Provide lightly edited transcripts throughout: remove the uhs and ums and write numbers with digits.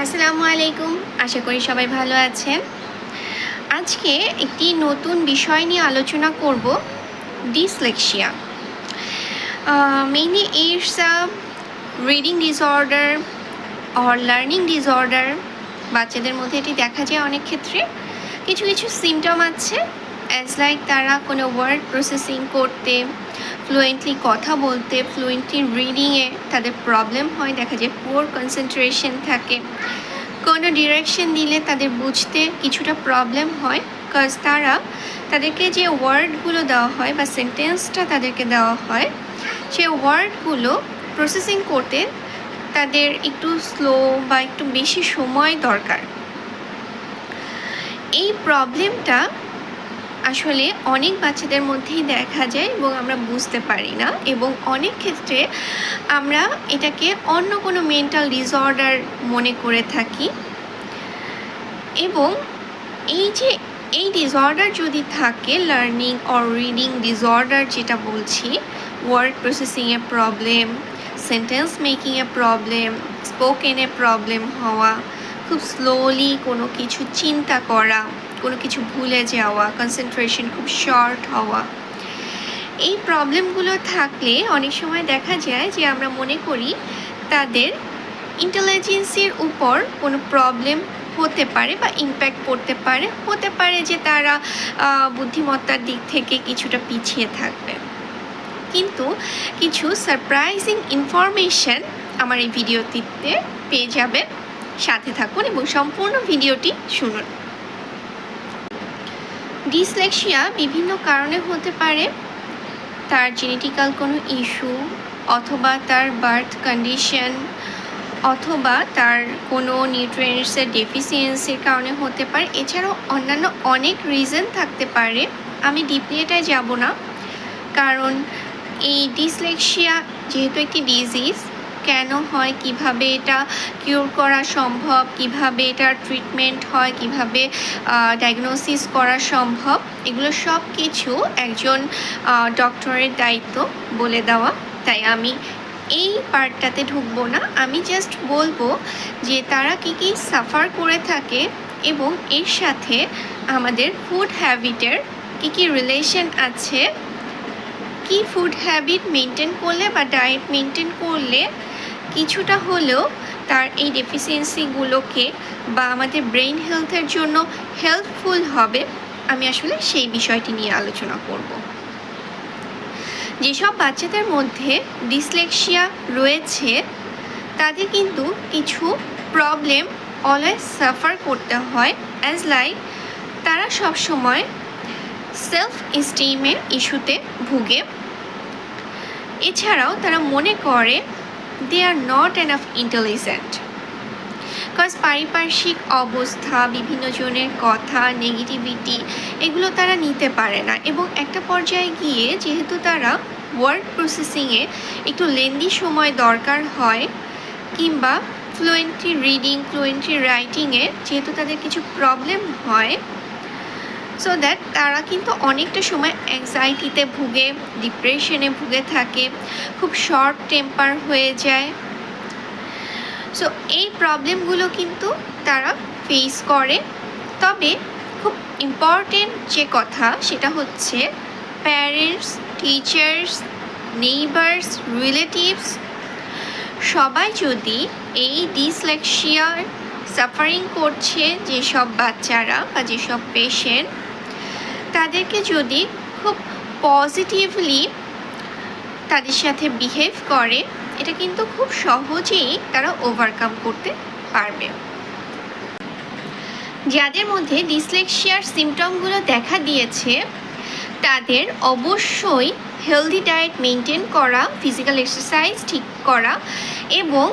আসসালামু আলাইকুম। আশা করি সবাই ভালো আছেন। আজকে একটি নতুন বিষয় নিয়ে আলোচনা করব, dyslexia. Mainly it's a reading disorder or learning disorder. বাচ্চাদের মধ্যে এটি দেখা যায় অনেক ক্ষেত্রে। কিছু কিছু সিমটম আছে, অ্যাজ লাইক তারা কোনো ওয়ার্ড প্রসেসিং করতে, ফ্লুয়েন্টলি কথা বলতে, ফ্লুয়েন্টলি রিডিংয়ে তাদের প্রবলেম হয়। দেখা যায় পুয়ার কনসেন্ট্রেশন থাকে। কোনো ডিরেকশন দিলে তাদের বুঝতে কিছুটা প্রবলেম হয়, কজ তাদেরকে যে ওয়ার্ডগুলো দেওয়া হয় বা সেন্টেন্সটা তাদেরকে দেওয়া হয়, সেই ওয়ার্ডগুলো প্রসেসিং করতে তাদের একটু স্লো বা একটু বেশি সময় দরকার। এই প্রবলেমটা আসলে অনেক বাচ্চাদের মধ্যেই দেখা যায় এবং আমরা বুঝতে পারি না, এবং অনেক ক্ষেত্রে আমরা এটাকে অন্য কোনো মেন্টাল ডিসঅর্ডার মনে করে থাকি। এবং এই ডিসঅর্ডার যদি থাকে, লার্নিং অর রিডিং ডিসঅর্ডার যেটা বলছি, ওয়ার্ড প্রসেসিংয়ে প্রবলেম, সেন্টেন্স মেকিংয়ে প্রবলেম, স্পোকেনে প্রবলেম হওয়া, খুব স্লোলি কোনো কিছু চিন্তা করা, কোনো কিছু ভুলে যাওয়া, কনসেন্ট্রেশন খুব শর্ট হওয়া, এই প্রবলেমগুলো থাকলে অনেক সময় দেখা যায় যে আমরা মনে করি তাদের ইন্টেলিজেন্সের উপর কোনো প্রবলেম হতে পারে বা ইম্প্যাক্ট পড়তে পারে, হতে পারে যে তারা বুদ্ধিমত্তার দিক থেকে কিছুটা পিছিয়ে থাকবে। কিন্তু কিছু সারপ্রাইজিং ইনফরমেশন আমার এই ভিডিওটিতে পেয়ে যাবেন। সাথে থাকুন এবং সম্পূর্ণ ভিডিওটি শুনুন। ডিসলেক্সিয়া বিভিন্ন কারণে হতে পারে। তার জেনেটিক্যাল কোনো ইস্যু, অথবা তার বার্থ কন্ডিশন, অথবা তার কোনো নিউট্রিয়েন্টসের ডেফিসিয়েন্সির কারণে হতে পারে। এছাড়াও অন্যান্য অনেক রিজন থাকতে পারে। আমি ডিপলি এটায় যাব না, কারণ এই ডিসলেক্সিয়া যেহেতু একটি ডিজিজ, কেন হয়, কিভাবে এটা কিউর করা সম্ভব, কিভাবে এটার ট্রিটমেন্ট হয়, কিভাবে ডায়াগনোসিস করা সম্ভব, এগুলো সব কিছু একজন ডক্টরের দায়িত্ব বলে দেওয়া। তাই আমি এই পার্টটাতে ঢুকবো না। আমি জাস্ট বলবো যে তারা কী সাফার করে থাকে এবং এর সাথে আমাদের ফুড হ্যাবিটের কী রিলেশন আছে, কি ফুড হ্যাবিট মেনটেন করলে বা ডায়েট মেনটেন করলে কিছুটা হলেও তার এই ডেফিসিয়েন্সিগুলোকে বা আমাদের ব্রেইন হেলথের জন্য হেল্পফুল হবে, আমি আসলে সেই বিষয়টি নিয়ে আলোচনা করব। যেসব বাচ্চাদের মধ্যে ডিসলেক্সিয়া রয়েছে তাদের কিন্তু কিছু প্রবলেম অলওয়েজ সাফার করতে হয়, অ্যাজ লাইক তারা সবসময় সেলফ এস্টিমের ইস্যুতে ভুগে। এছাড়াও তারা মনে করে they are not enough intelligent, cause পারিপার্শ্বিক অবস্থা, বিভিন্ন জনের কথা, নেগেটিভিটি, এগুলো তারা নিতে পারে না। এবং একটা পর্যায়ে গিয়ে যেহেতু তারা ওয়ার্ড প্রসেসিংয়ে একটু লেন্দি সময় দরকার হয়, কিংবা ফ্লুয়েন্টলি রিডিং, ফ্লুয়েন্টলি রাইটিংয়ে যেহেতু তাদের কিছু প্রবলেম হয়, সো দ্যাট তারা কিন্তু অনেকটা সময় অ্যাংজাইটিতে ভুগে, ডিপ্রেশনে ভুগে থাকে, খুব শর্ট টেম্পার হয়ে যায়। সো এই প্রবলেমগুলো কিন্তু তারা ফেস করে। তবে খুব ইম্পর্টেন্ট যে কথা সেটা হচ্ছে প্যারেন্টস, টিচার্স, নেইবার্স, রিলেটিভস সবাই যদি এই ডিসলেক্সিয়ার সাফারিং করছে যেসব বাচ্চারা বা যেসব পেশেন্ট, তাদেরকে যদি খুব পজিটিভলি তাদের সাথে বিহেভ করে, এটা কিন্তু খুব সহজেই তারা ওভারকাম করতে পারবে। যাদের মধ্যে ডিসলেক্সিয়ার সিমটমগুলো দেখা দিয়েছে তাদের অবশ্যই হেলদি ডায়েট মেনটেন করা, ফিজিক্যাল এক্সারসাইজ ঠিক করা এবং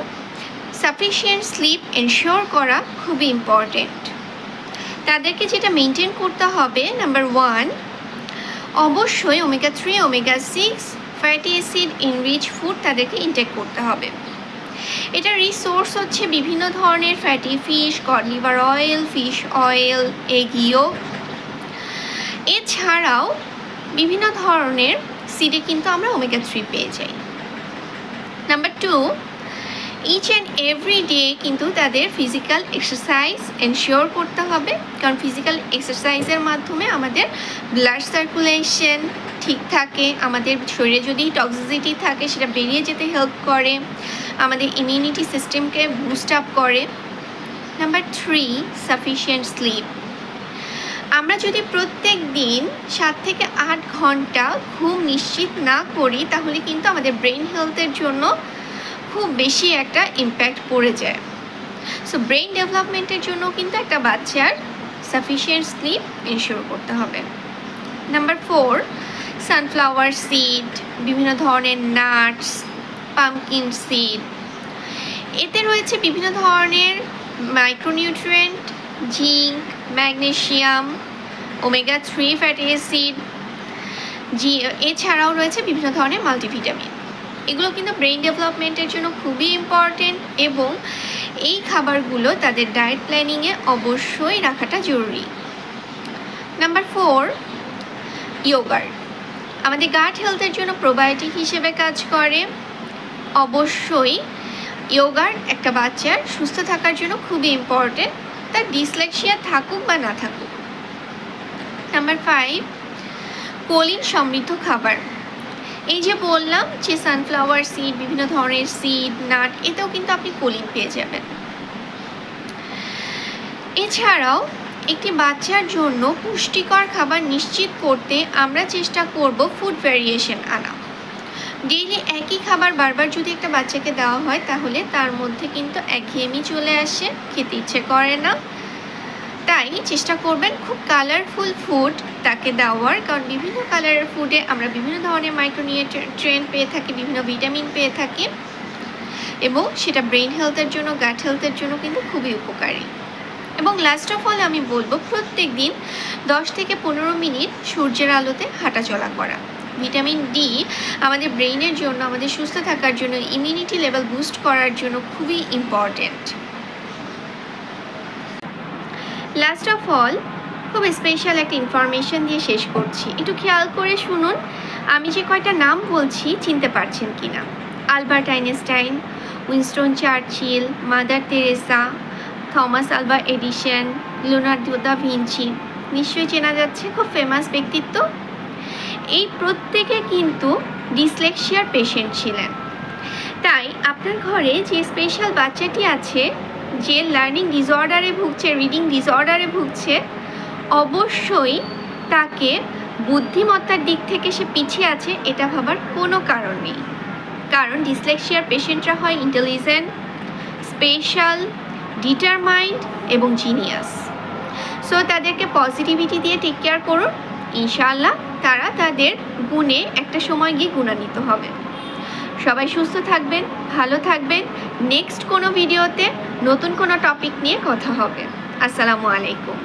সাফিসিয়েন্ট স্লিপ এনশিওর করা খুবই ইম্পর্টেন্ট। তাদেরকে যেটা মেনটেন করতে হবে, নাম্বার 1, অবশ্যই omega 3, omega 6 fatty acid enrich food তাদেরকে ইনটেক করতে হবে। এটা রিসোর্স হচ্ছে বিভিন্ন ধরনের fatty fish, cod liver oil, fish oil, egg ইয়োক। এছাড়াও বিভিন্ন ধরনের সিডে কিন্তু আমরা ওমেগা 3 পেয়ে যাই। Number 2, each and every day কিন্তু তাদের ফিজিক্যাল এক্সারসাইজ এনশিওর করতে হবে, কারণ ফিজিক্যাল এক্সারসাইজের মাধ্যমে আমাদের ব্লাড সার্কুলেশন ঠিক থাকে, আমাদের শরীরে যদি টক্সিসিটি থাকে সেটা বেরিয়ে যেতে হেল্প করে, আমাদের ইমিউনিটি সিস্টেমকে বুস্ট আপ করে। Number 3, sufficient sleep. আমরা যদি প্রত্যেক দিন 7 থেকে 8 ঘন্টা ঘুম নিশ্চিত না করি তাহলে কিন্তু আমাদের ব্রেন হেলথের জন্য খুব বেশি একটা ইম্প্যাক্ট পড়ে যায়। সো ব্রেন ডেভেলপমেন্টের জন্য কিন্তু একটা বাচ্চার সাফিসিয়েন্ট স্লিপ এনশিওর করতে হবে। নাম্বার 4, সানফ্লাওয়ার সিড, বিভিন্ন ধরনের নাটস, পামকিন সিড, এতে রয়েছে বিভিন্ন ধরনের micronutrient, zinc, magnesium, omega 3 fatty acid, এছাড়াও রয়েছে বিভিন্ন ধরনের মাল্টিভিটামিন। এগুলো কিন্তু ব্রেন ডেভেলপমেন্টের জন্য খুবই ইম্পর্টেন্ট এবং এই খাবারগুলো তাদের ডায়েট প্ল্যানিংয়ে অবশ্যই রাখাটা জরুরি। নাম্বার 4, ইয়োগার্ট আমাদের গাট হেলথের জন্য প্রোবায়োটিক হিসেবে কাজ করে। অবশ্যই ইয়োগার্ট একটা বাচ্চার সুস্থ থাকার জন্য খুবই ইম্পর্টেন্ট, তার ডিসলেক্সিয়া থাকুক বা না থাকুক। নাম্বার 5, কোলিন সমৃদ্ধ খাবার। এই যে বললাম যে সানফ্লাওয়ার সিড, বিভিন্ন ধরনের সিড, নাট, এতেও কিন্তু আপনি কোলিন পেয়ে যাবেন। এছাড়াও একটি বাচ্চার জন্য পুষ্টিকর খাবার নিশ্চিত করতে আমরা চেষ্টা করব ফুড ভ্যারিয়েশন আনা। ডেইলি একই খাবার বারবার যদি একটা বাচ্চাকে দেওয়া হয় তাহলে তার মধ্যে কিন্তু একঘেয়েমি চলে আসে, খেতে ইচ্ছে করে না। তাই চেষ্টা করবেন খুব কালারফুল ফুড তাকে দেওয়ার, কারণ বিভিন্ন কালারের ফুডে আমরা বিভিন্ন ধরনের মাইক্রোনিউট্রিয়েন্ট পেয়ে থাকি, বিভিন্ন ভিটামিন পেয়ে থাকি এবং সেটা ব্রেন হেলথের জন্য, গাট হেলথের জন্য কিন্তু খুবই উপকারী। এবং লাস্ট অফ অল আমি বলবো প্রত্যেক দিন 10 থেকে 15 মিনিট সূর্যের আলোতে হাঁটাচলা করা। ভিটামিন ডি আমাদের ব্রেইনের জন্য, আমাদের সুস্থ থাকার জন্য, ইমিউনিটি লেভেল বুস্ট করার জন্য খুবই ইম্পর্টেন্ট। লাস্ট অফ অল খুব স্পেশাল একটা ইনফরমেশন দিয়ে শেষ করছি, একটু খেয়াল করে শুনুন। আমি যে কয়টা নাম বলছি চিনতে পারছেন কি না? Albert Einstein, Winston Churchill, mother Teresa, Thomas Alva Edison, Leonardo da Vinci, নিশ্চয়ই চেনা যাচ্ছে, খুব ফেমাস ব্যক্তিত্ব। এই প্রত্যেকে কিন্তু ডিসলেক্সিয়ার পেশেন্ট ছিলেন। তাই আপনার ঘরে যে স্পেশাল বাচ্চাটি আছে, যে লার্নিং ডিসঅর্ডারে ভুগছে, রিডিং ডিসঅর্ডারে ভুগছে, অবশ্যই তাকে বুদ্ধিমত্তার দিক থেকে সে পিছিয়ে আছে এটা ভাবার কোনো কারণ নেই। কারণ ডিসলেক্সিয়ার পেশেন্টরা হয় ইন্টেলিজেন্ট, স্পেশাল, ডিটারমাইন্ড এবং জিনিয়াস। সো তাদেরকে পজিটিভিটি দিয়ে টেক কেয়ার করুন, ইনশাআল্লাহ তারা তাদের গুণে একটা সময় গিয়ে গুণান্বিত হবে। সবাই সুস্থ থাকবেন, ভালো থাকবেন। নেক্সট কোনো ভিডিওতে নতুন কোনো টপিক নিয়ে কথা হবে। আসসালামু আলাইকুম।